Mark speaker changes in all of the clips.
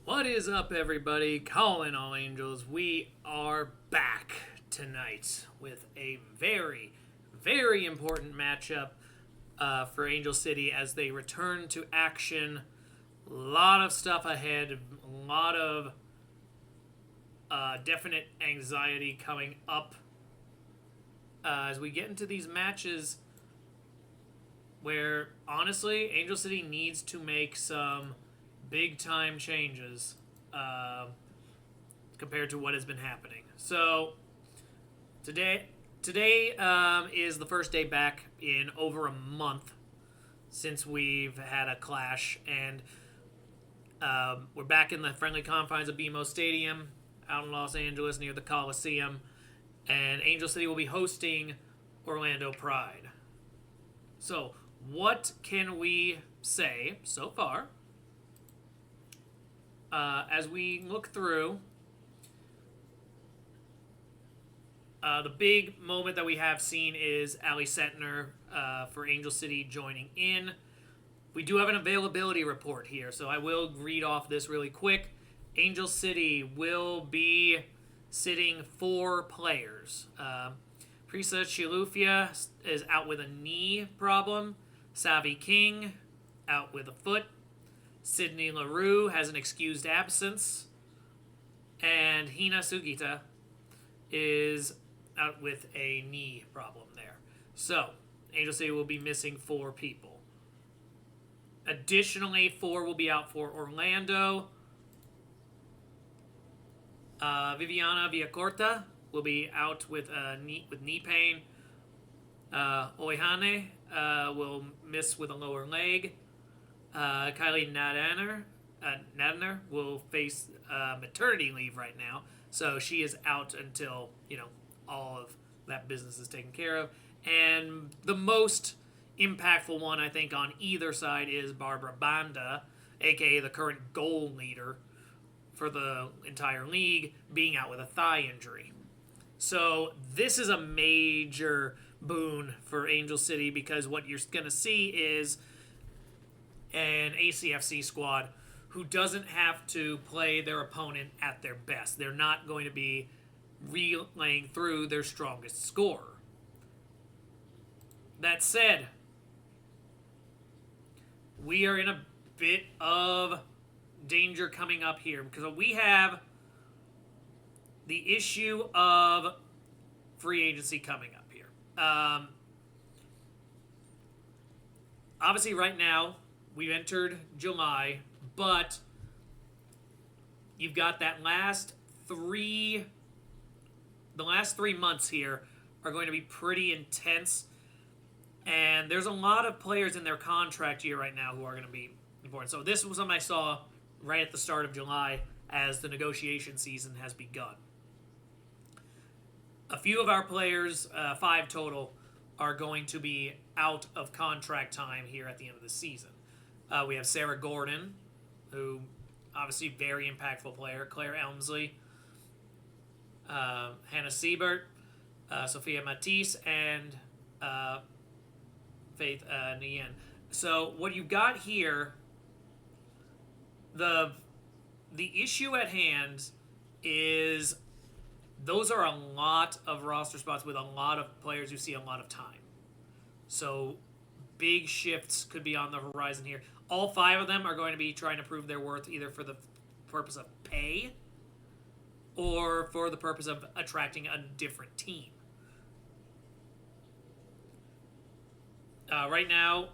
Speaker 1: What is up, everybody? Calling all angels. We are back tonight with a very, very important matchup for Angel City as they return to action. A lot of stuff ahead, a lot of definite anxiety coming up as we get into these matches where, honestly, Angel City needs to make some big time changes compared to what has been happening. So today is the first day back in over a month since we've had a clash, and we're back in the friendly confines of BMO Stadium out in Los Angeles near the Coliseum, and Angel City will be hosting Orlando Pride. So what can we say so far as we look through the big moment that we have seen is Ali Setner for Angel City joining in. We do have an availability report here, so I will read off this really quick. Angel City will be sitting 4 players. Prisa Chilufia is out with a knee problem. Savi King out with a foot. Sydney LaRue has an excused absence. And Hina Sugita is out with a knee problem there. So, Angel City will be missing 4 people. Additionally, 4 will be out for Orlando. Viviana Villacorta will be out with knee pain. Oihane will miss with a lower leg. Kylie Nadner will face maternity leave right now, so she is out until all of that business is taken care of. And the most impactful one, I think, on either side is Barbara Banda, aka the current goal leader for the entire league, being out with a thigh injury. So this is a major boon for Angel City because what you're going to see is an ACFC squad who doesn't have to play their opponent at their best. They're not going to be relaying through their strongest scorer. That said, we are in a bit of danger coming up here because we have the issue of free agency coming up here. Obviously, right now, we've entered July, but you've got that last 3 months here are going to be pretty intense, and there's a lot of players in their contract year right now who are going to be important. So this was something I saw right at the start of July as the negotiation season has begun. A few of our players, 5 total, are going to be out of contract time here at the end of the season. We have Sarah Gordon, who obviously very impactful player, Claire Elmsley, Hannah Siebert, Sophia Matisse, and Faith Nguyen. So what you've got here, the issue at hand is those are a lot of roster spots with a lot of players who see a lot of time. So big shifts could be on the horizon here. All 5 of them are going to be trying to prove their worth either for the purpose of pay or for the purpose of attracting a different team. Right now,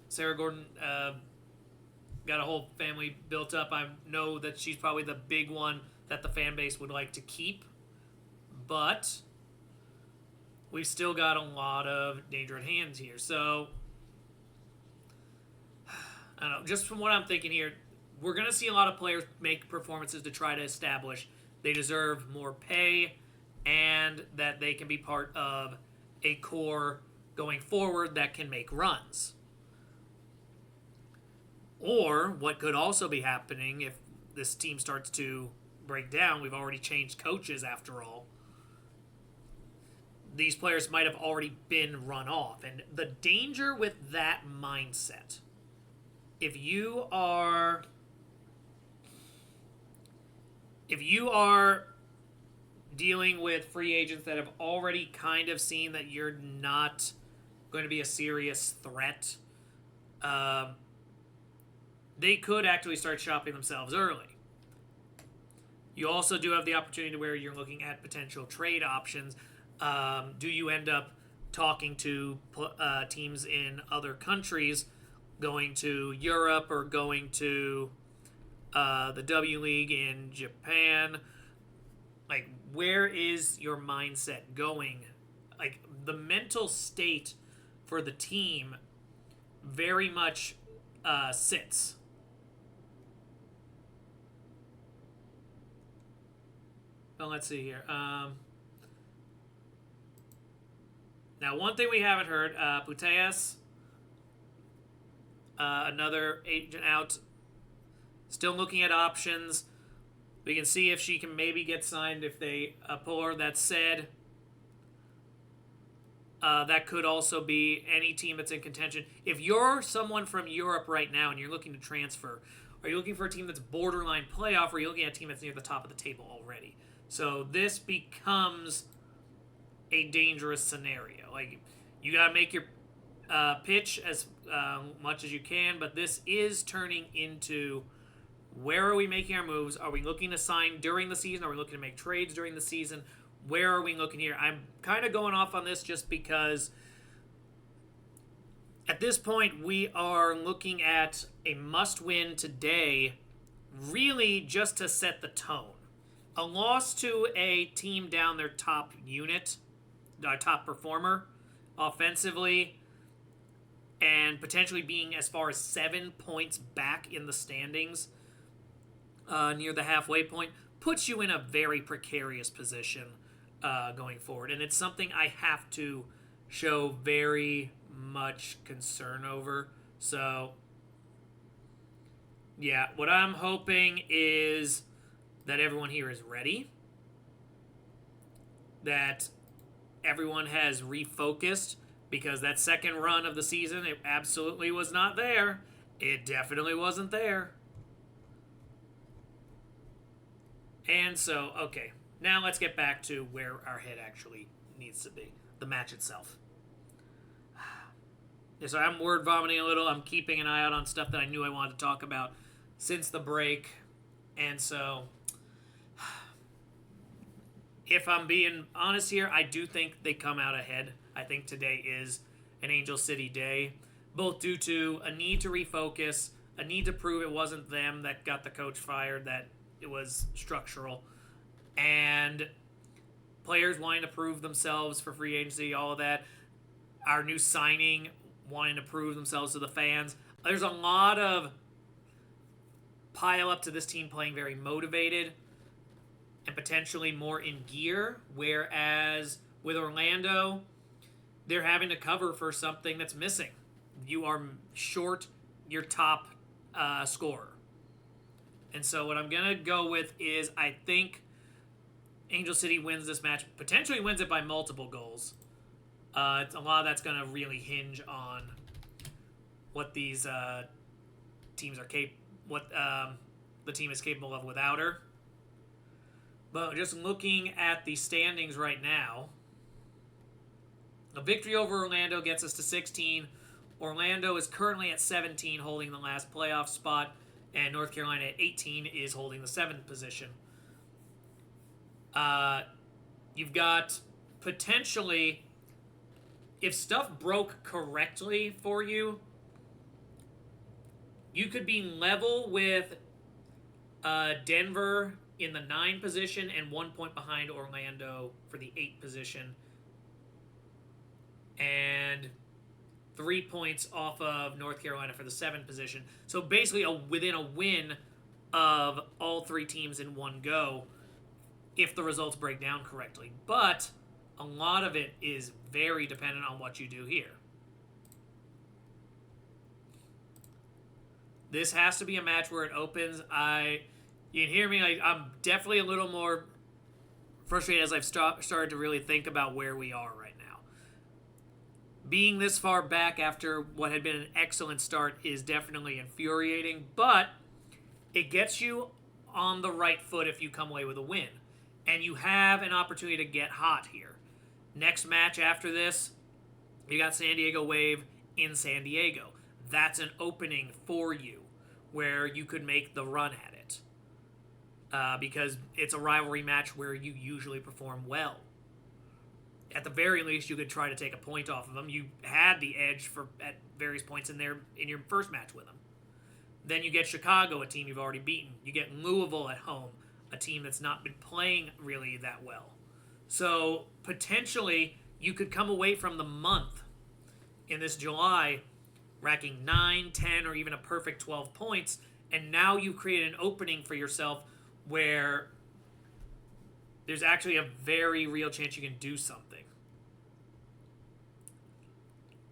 Speaker 1: Sarah Gordon got a whole family built up. I know that she's probably the big one that the fan base would like to keep, but we've still got a lot of danger at hand here. So I don't know, just from what I'm thinking here, we're going to see a lot of players make performances to try to establish they deserve more pay and that they can be part of a core going forward that can make runs. Or what could also be happening if this team starts to break down, we've already changed coaches after all, these players might have already been run off. And the danger with that mindset, if you are if you are dealing with free agents that have already kind of seen that you're not going to be a serious threat, they could actually start shopping themselves early. You also do have the opportunity where you're looking at potential trade options. Do you end up talking to teams in other countries, going to Europe or going to the W League in Japan? Like, where is your mindset going? Like, the mental state for the team very much sits. Well, let's see here. Now, one thing we haven't heard, Puteas, another agent out, still looking at options. We can see if she can maybe get signed if they pull her. That said, that could also be any team that's in contention. If you're someone from Europe right now and you're looking to transfer, are you looking for a team that's borderline playoff, or are you looking at a team that's near the top of the table already? So this becomes a dangerous scenario. Like, you got to make your pitch as much as you can, but this is turning into, where are we making our moves? Are we looking to sign during the season? Are we looking to make trades during the season? Where are we looking here? I'm kind of going off on this just because at this point we are looking at a must-win today, really just to set the tone. A loss to a team down their top unit, our top performer offensively, and potentially being as far as 7 points back in the standings near the halfway point, puts you in a very precarious position going forward. And it's something I have to show very much concern over. So, yeah, what I'm hoping is that everyone here is ready, that everyone has refocused, because that second run of the season, it absolutely was not there. It definitely wasn't there. And so, okay, now let's get back to where our head actually needs to be, the match itself. So I'm word vomiting a little. I'm keeping an eye out on stuff that I knew I wanted to talk about since the break. And so, if I'm being honest here, I do think they come out ahead. I think today is an Angel City day, both due to a need to refocus, a need to prove it wasn't them that got the coach fired, that it was structural, and players wanting to prove themselves for free agency, all of that. Our new signing wanting to prove themselves to the fans. There's a lot of pile up to this team playing very motivated and potentially more in gear, whereas with Orlando, they're having to cover for something that's missing. You are short your top scorer. And so what I'm going to go with is, I think Angel City wins this match, potentially wins it by multiple goals. A lot of that's going to really hinge on what these teams are what the team is capable of without her. But just looking at the standings right now, a victory over Orlando gets us to 16. Orlando is currently at 17, holding the last playoff spot, and North Carolina at 18 is holding the 7th position. You've got potentially, if stuff broke correctly for you, you could be level with Denver in the 9 position and 1 point behind Orlando for the 8 position, and 3 points off of North Carolina for the 7th position. So basically within a win of all 3 teams in one go, if the results break down correctly. But a lot of it is very dependent on what you do here. This has to be a match where it opens. You can hear me, I'm definitely a little more frustrated as I've started to really think about where we are right now. Being this far back after what had been an excellent start is definitely infuriating, but it gets you on the right foot if you come away with a win. And you have an opportunity to get hot here. Next match after this, you got San Diego Wave in San Diego. That's an opening for you where you could make the run at it. Because it's a rivalry match where you usually perform well. At the very least, you could try to take a point off of them. You had the edge at various points in your first match with them. Then you get Chicago, a team you've already beaten. You get Louisville at home, a team that's not been playing really that well. So potentially, you could come away from the month in this July racking 9, 10, or even a perfect 12 points, and now you create an opening for yourself where there's actually a very real chance you can do something.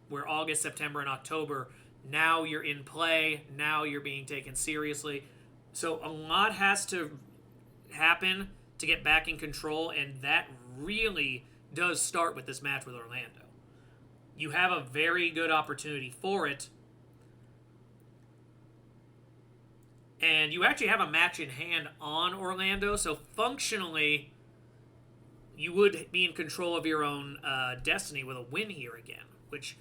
Speaker 1: Where August, September, and October, now you're in play, now you're being taken seriously. So a lot has to happen to get back in control, and that really does start with this match with Orlando. You have a very good opportunity for it. And you actually have a match in hand on Orlando, so functionally, you would be in control of your own destiny with a win here again, which,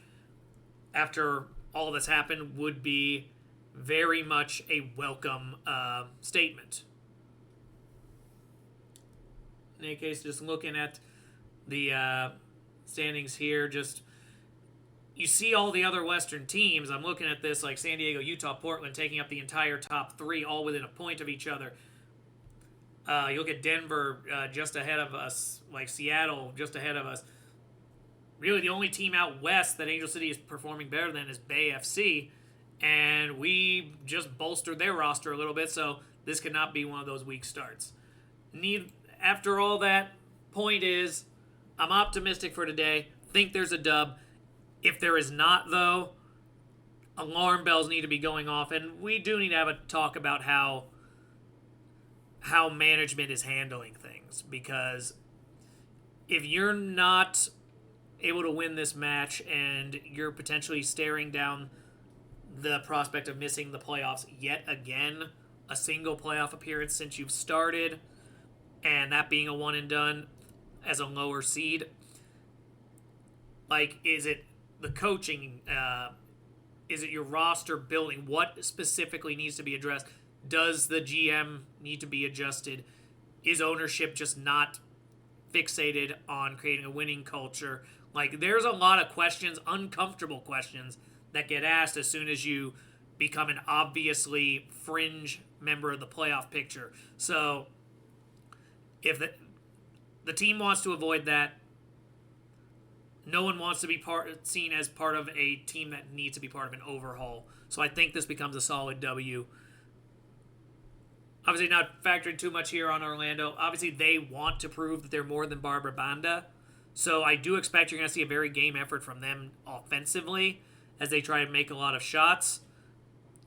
Speaker 1: after all that's happened, would be very much a welcome statement. In any case, just looking at the standings here, you see all the other Western teams. I'm looking at this like San Diego, Utah, Portland taking up the entire top three, all within a point of each other. You look at Denver just ahead of us, like Seattle just ahead of us. Really, the only team out west that Angel City is performing better than is Bay FC, and we just bolstered their roster a little bit, so this could not be one of those weak starts. After all that, point is, I'm optimistic for today. Think there's a dub. If there is not, though, alarm bells need to be going off, and we do need to have a talk about how management is handling things, because if you're not able to win this match and you're potentially staring down the prospect of missing the playoffs yet again, a single playoff appearance since you've started, and that being a one and done as a lower seed, like, is it the coaching? Is it your roster building? What specifically needs to be addressed? Does the GM need to be adjusted? Is ownership just not fixated on creating a winning culture? Like, there's a lot of questions, uncomfortable questions, that get asked as soon as you become an obviously fringe member of the playoff picture. So, if the team wants to avoid that, no one wants to be seen as part of a team that needs to be part of an overhaul. So I think this becomes a solid W. Obviously not factoring too much here on Orlando. Obviously they want to prove that they're more than Barbara Banda. So I do expect you're going to see a very game effort from them offensively as they try to make a lot of shots.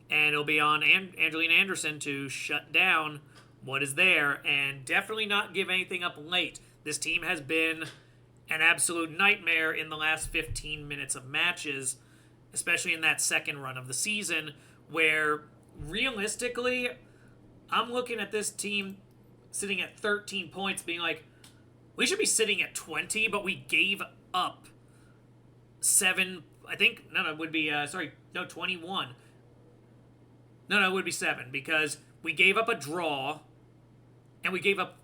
Speaker 1: And it'll be on Angelina Anderson to shut down what is there and definitely not give anything up late. This team has been an absolute nightmare in the last 15 minutes of matches, especially in that second run of the season, where realistically, I'm looking at this team sitting at 13 points being like, we should be sitting at 20, but we gave up 7, I think, it would be, 21. It would be 7, because we gave up a draw, and we gave up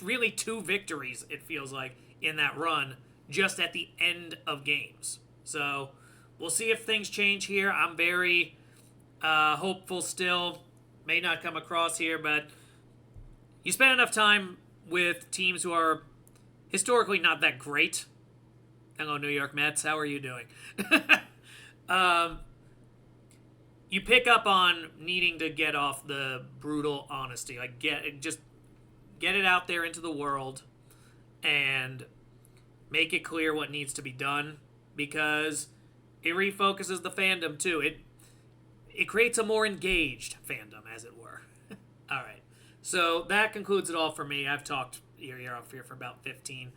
Speaker 1: really 2 victories, it feels like, in that run, just at the end of games. So, we'll see if things change here. I'm very hopeful still. May not come across here, but you spend enough time with teams who are historically not that great. Hello, New York Mets. How are you doing? You pick up on needing to get off the brutal honesty. Like, get it out there into the world and make it clear what needs to be done, because it refocuses the fandom too. It creates a more engaged fandom, as it were. All right. So that concludes it all for me. I've talked ear off here for about 15.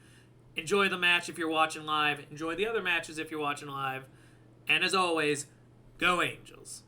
Speaker 1: Enjoy the match if you're watching live. Enjoy the other matches if you're watching live. And as always, go Angels.